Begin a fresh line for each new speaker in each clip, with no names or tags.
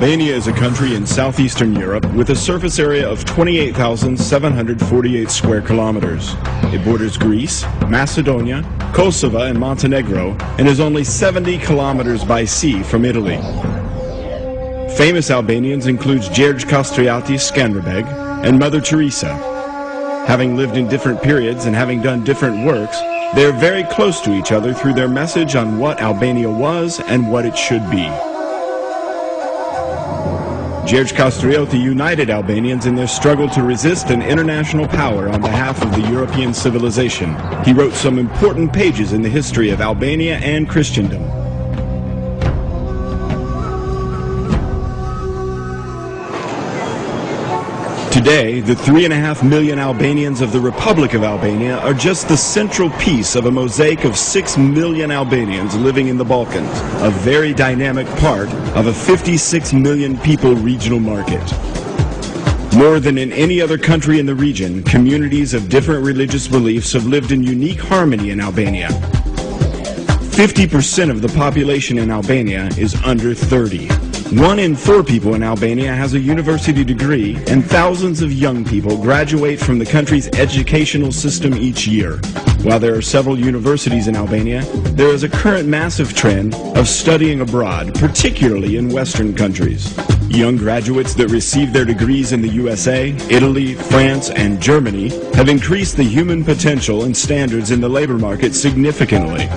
Albania is a country in southeastern Europe with a surface area of 28,748 square kilometers. It borders Greece, Macedonia, Kosovo, and Montenegro, and is only 70 kilometers by sea from Italy. Famous Albanians include Gjergj Kastriati Skanderbeg and Mother Teresa. Having lived in different periods and having done different works, they are very close to each other through their message on what Albania was and what it should be. Gjergj Kastrioti united Albanians in their struggle to resist an international power on behalf of the European civilization. He wrote some important pages in the history of Albania and Christendom. Today, the 3.5 million Albanians of the Republic of Albania are just the central piece of a mosaic of 6 million Albanians living in the Balkans, a very dynamic part of a 56 million people regional market. More than in any other country in the region, communities of different religious beliefs have lived in unique harmony in Albania. 50% of the population in Albania is under 30. 1 in 4 people in Albania has a university degree, and thousands of young people graduate from the country's educational system each year. While there are several universities in Albania, there is a current massive trend of studying abroad, particularly in Western countries. Young graduates that receive their degrees in the USA, Italy, France, and Germany have increased the human potential and standards in the labor market significantly.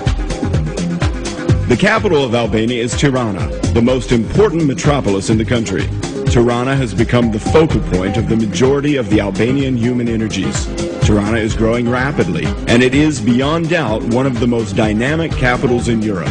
The capital of Albania is Tirana, the most important metropolis in the country. Tirana has become the focal point of the majority of the Albanian human energies. Tirana is growing rapidly, and it is beyond doubt one of the most dynamic capitals in Europe.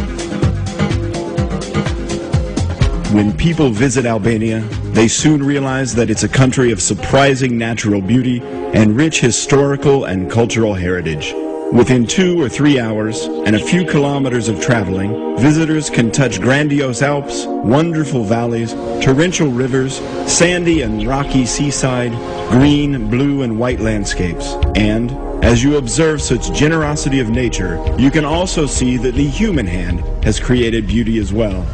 When people visit Albania, they soon realize that it's a country of surprising natural beauty and rich historical and cultural heritage. Within 2 or 3 hours and a few kilometers of traveling, visitors can touch grandiose Alps, wonderful valleys, torrential rivers, sandy and rocky seaside, green, blue, and white landscapes. And as you observe such generosity of nature, you can also see that the human hand has created beauty as well.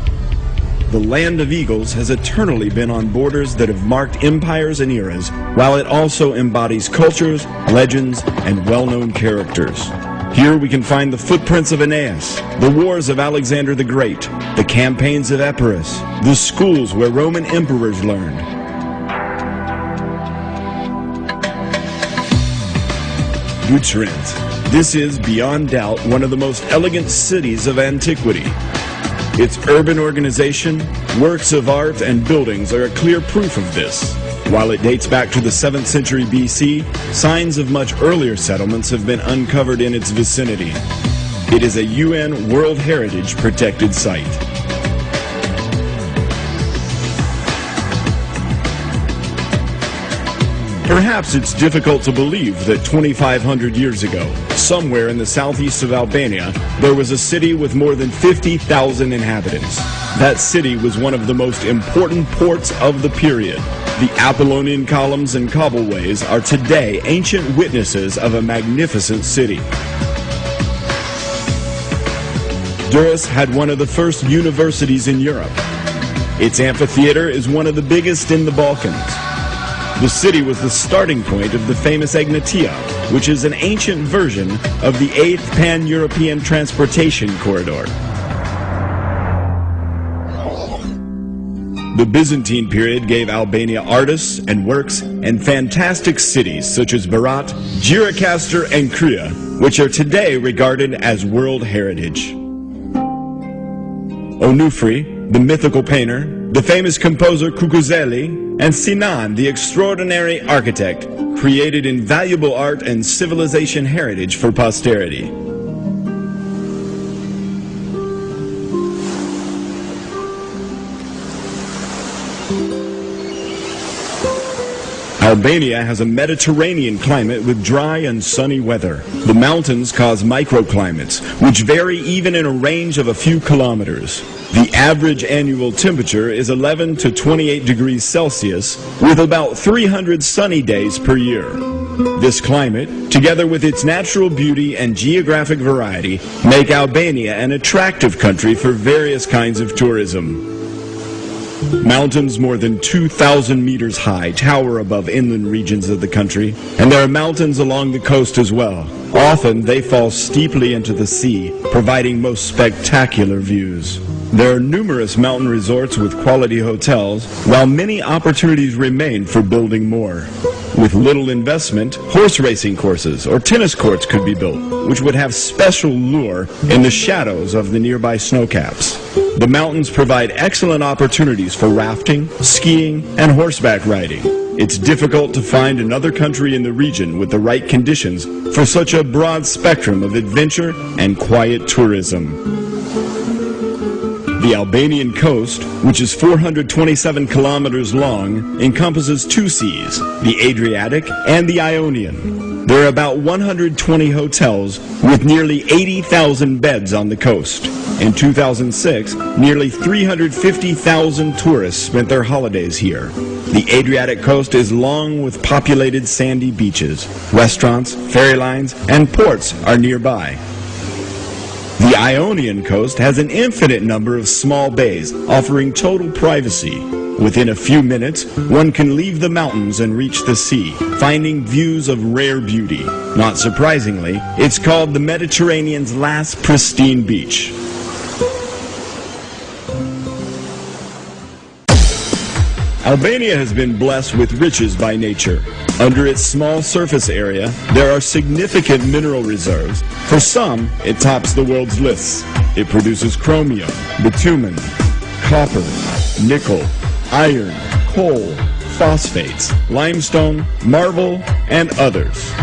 The land of eagles has eternally been on borders that have marked empires and eras, while it also embodies cultures, legends, and well-known characters. Here we can find the footprints of Aeneas, the wars of Alexander the Great, the campaigns of Epirus, the schools where Roman emperors learned. Bucharest. This is, beyond doubt, one of the most elegant cities of antiquity. Its urban organization, works of art, and buildings are a clear proof of this. While it dates back to the 7th century BC, signs of much earlier settlements have been uncovered in its vicinity. It is a UN World Heritage protected site. Perhaps it's difficult to believe that 2,500 years ago, somewhere in the southeast of Albania, there was a city with more than 50,000 inhabitants. That city was one of the most important ports of the period. The Apollonian columns and cobbleways are today ancient witnesses of a magnificent city. Durrës had one of the first universities in Europe. Its amphitheater is one of the biggest in the Balkans. The city was the starting point of the famous Egnatia, which is an ancient version of the 8th Pan-European Transportation Corridor. The Byzantine period gave Albania artists and works and fantastic cities such as Berat, Gjirokastër, and Krye, which are today regarded as World Heritage. Onufri, the mythical painter, the famous composer Kukuzeli, and Sinan, the extraordinary architect, created invaluable art and civilization heritage for posterity. Albania has a Mediterranean climate with dry and sunny weather. The mountains cause microclimates, which vary even in a range of a few kilometers. The average annual temperature is 11 to 28 degrees Celsius, with about 300 sunny days per year. This climate, together with its natural beauty and geographic variety, make Albania an attractive country for various kinds of tourism. Mountains more than 2,000 meters high tower above inland regions of the country, and there are mountains along the coast as well. Often they fall steeply into the sea, providing most spectacular views. There are numerous mountain resorts with quality hotels, while many opportunities remain for building more. With little investment, horse racing courses or tennis courts could be built, which would have special lure in the shadows of the nearby snowcaps. The mountains provide excellent opportunities for rafting, skiing, and horseback riding. It's difficult to find another country in the region with the right conditions for such a broad spectrum of adventure and quiet tourism. The Albanian coast, which is 427 kilometers long, encompasses two seas, the Adriatic and the Ionian. There are about 120 hotels with nearly 80,000 beds on the coast. In 2006, nearly 350,000 tourists spent their holidays here. The Adriatic coast is long with populated sandy beaches. Restaurants, ferry lines, and ports are nearby. The Ionian coast has an infinite number of small bays, offering total privacy. Within a few minutes, one can leave the mountains and reach the sea, finding views of rare beauty. Not surprisingly, it's called the Mediterranean's last pristine beach. Albania has been blessed with riches by nature. Under its small surface area, there are significant mineral reserves. For some, it tops the world's lists. It produces chromium, bitumen, copper, nickel, iron, coal, phosphates, limestone, marble, and others.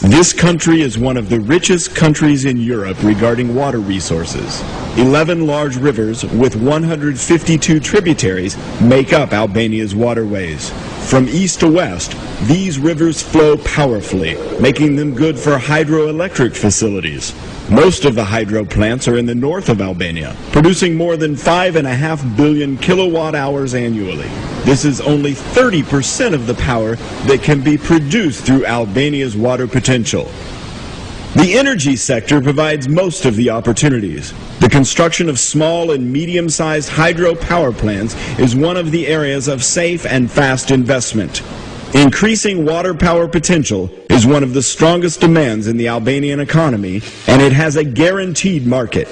This country is one of the richest countries in Europe regarding water resources. 11 large rivers with 152 tributaries make up Albania's waterways. From east to west, these rivers flow powerfully, making them good for hydroelectric facilities. Most of the hydro plants are in the north of Albania, producing more than 5.5 billion kilowatt hours annually. This is only 30% of the power that can be produced through Albania's water potential. The energy sector provides most of the opportunities. The construction of small and medium-sized hydro power plants is one of the areas of safe and fast investment. Increasing water power potential is one of the strongest demands in the Albanian economy, and it has a guaranteed market.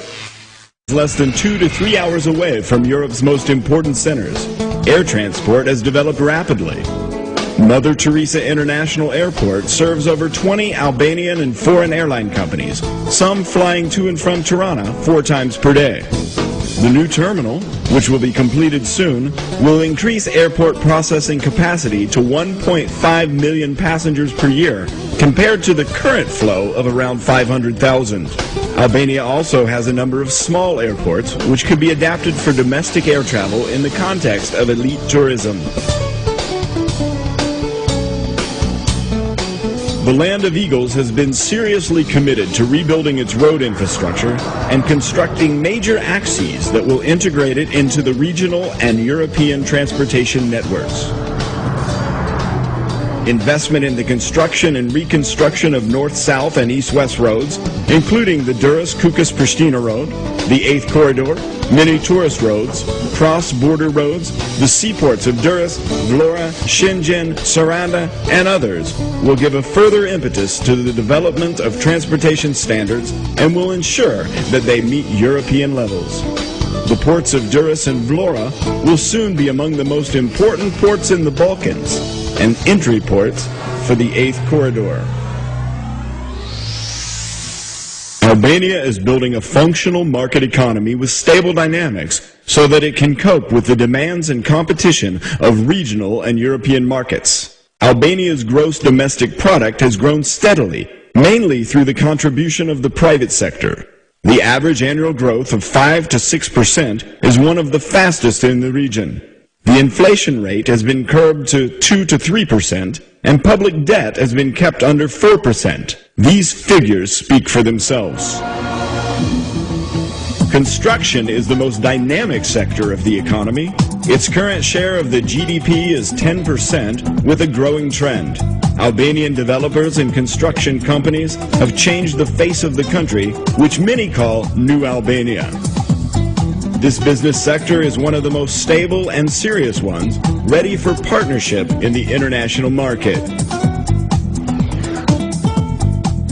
Less than 2 to 3 hours away from Europe's most important centers, air transport has developed rapidly. Mother Teresa International Airport serves over 20 Albanian and foreign airline companies, some flying to and from Tirana 4 times per day. The new terminal, which will be completed soon, will increase airport processing capacity to 1.5 million passengers per year, compared to the current flow of around 500,000. Albania also has a number of small airports, which could be adapted for domestic air travel in the context of elite tourism. The Land of Eagles has been seriously committed to rebuilding its road infrastructure and constructing major axes that will integrate it into the regional and European transportation networks. Investment in the construction and reconstruction of north-south and east-west roads, including the Durrës-Kukës-Prishtina Road, the 8th Corridor, many tourist roads, cross-border roads, the seaports of Durrës, Vlora, Shenzhen, Saranda, and others will give a further impetus to the development of transportation standards and will ensure that they meet European levels. The ports of Durrës and Vlora will soon be among the most important ports in the Balkans and entry ports for the 8th Corridor. Albania is building a functional market economy with stable dynamics so that it can cope with the demands and competition of regional and European markets. Albania's gross domestic product has grown steadily, mainly through the contribution of the private sector. The average annual growth of 5 to 6% is one of the fastest in the region. The inflation rate has been curbed to 2 to 3%, and public debt has been kept under 4%. These figures speak for themselves. Construction is the most dynamic sector of the economy. Its current share of the GDP is 10%, with a growing trend. Albanian developers and construction companies have changed the face of the country, which many call New Albania. This business sector is one of the most stable and serious ones, ready for partnership in the international market.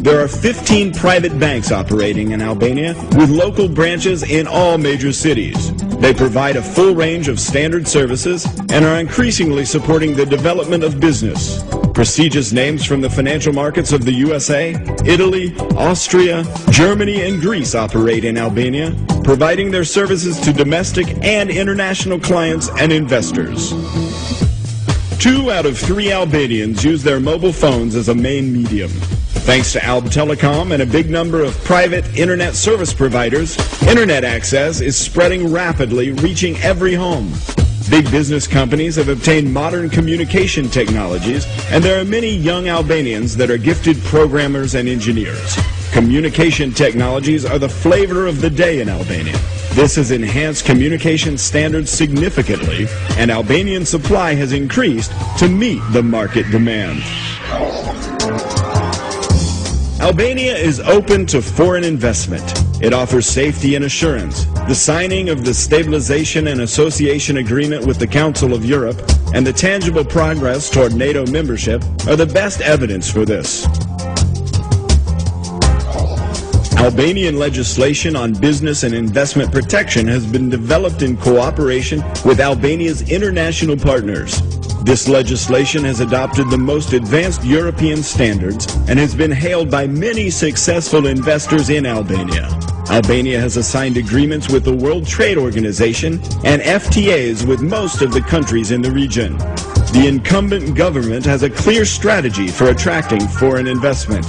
There are 15 private banks operating in Albania with local branches in all major cities. They provide a full range of standard services and are increasingly supporting the development of business. Prestigious names from the financial markets of the USA, Italy, Austria, Germany, and Greece operate in Albania, providing their services to domestic and international clients and investors. 2 out of 3 Albanians use their mobile phones as a main medium. Thanks to Alb Telecom and a big number of private internet service providers, internet access is spreading rapidly, reaching every home. Big business companies have obtained modern communication technologies, and there are many young Albanians that are gifted programmers and engineers. Communication technologies are the flavor of the day in Albania. This has enhanced communication standards significantly, and Albanian supply has increased to meet the market demand. Albania is open to foreign investment. It offers safety and assurance. The signing of the Stabilization and Association Agreement with the Council of Europe and the tangible progress toward NATO membership are the best evidence for this. Albanian legislation on business and investment protection has been developed in cooperation with Albania's international partners. This legislation has adopted the most advanced European standards and has been hailed by many successful investors in Albania. Albania has signed agreements with the World Trade Organization and FTAs with most of the countries in the region. The incumbent government has a clear strategy for attracting foreign investment.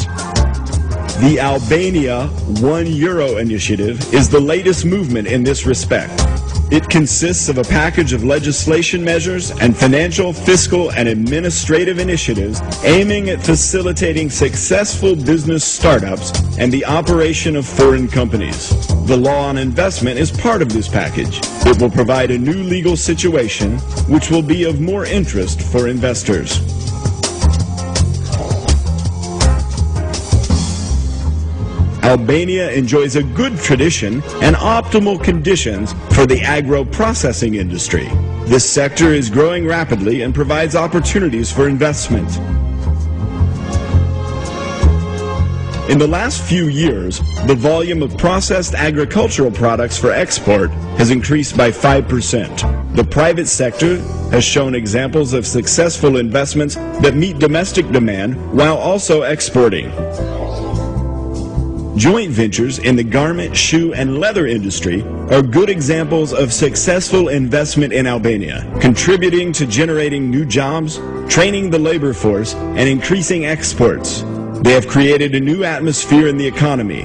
The Albania €1 initiative is the latest movement in this respect. It consists of a package of legislation measures and financial, fiscal, and administrative initiatives aiming at facilitating successful business startups and the operation of foreign companies. The law on investment is part of this package. It will provide a new legal situation which will be of more interest for investors. Albania enjoys a good tradition and optimal conditions for the agro-processing industry. This sector is growing rapidly and provides opportunities for investment. In the last few years, the volume of processed agricultural products for export has increased by 5%. The private sector has shown examples of successful investments that meet domestic demand while also exporting. Joint ventures in the garment, shoe, and leather industry are good examples of successful investment in Albania, contributing to generating new jobs, training the labor force, and increasing exports. They have created a new atmosphere in the economy.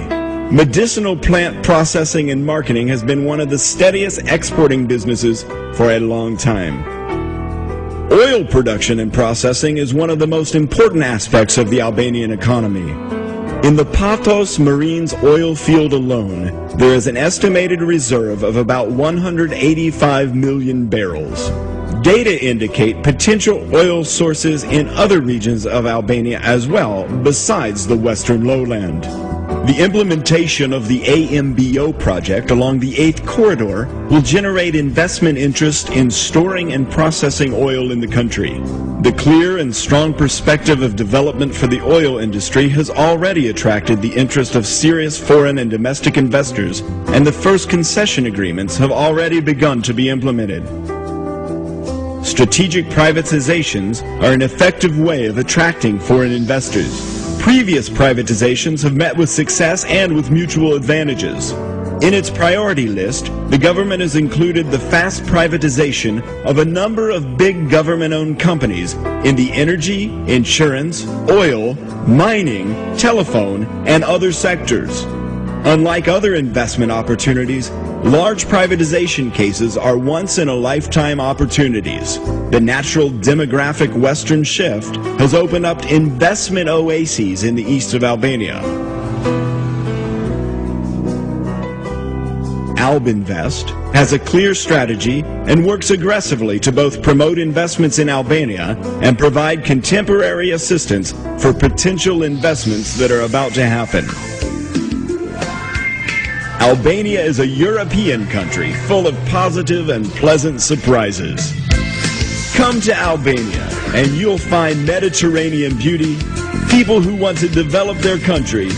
Medicinal plant processing and marketing has been one of the steadiest exporting businesses for a long time. Oil production and processing is one of the most important aspects of the Albanian economy. In the Patos Marines oil field alone, there is an estimated reserve of about 185 million barrels. Data indicate potential oil sources in other regions of Albania as well, besides the western lowland. The implementation of the AMBO project along the 8th corridor will generate investment interest in storing and processing oil in the country. The clear and strong perspective of development for the oil industry has already attracted the interest of serious foreign and domestic investors, and the first concession agreements have already begun to be implemented. Strategic privatizations are an effective way of attracting foreign investors. Previous privatizations have met with success and with mutual advantages. In its priority list, the government has included the fast privatization of a number of big government-owned companies in the energy, insurance, oil, mining, telephone, and other sectors. Unlike other investment opportunities, large privatization cases are once-in-a-lifetime opportunities. The natural demographic western shift has opened up investment oases in the east of Albania. Albinvest has a clear strategy and works aggressively to both promote investments in Albania and provide contemporary assistance for potential investments that are about to happen. Albania is a European country full of positive and pleasant surprises. Come to Albania and you'll find Mediterranean beauty, people who want to develop their country,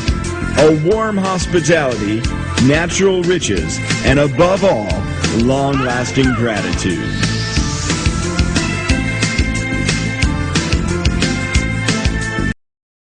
a warm hospitality, natural riches, and above all, long-lasting gratitude.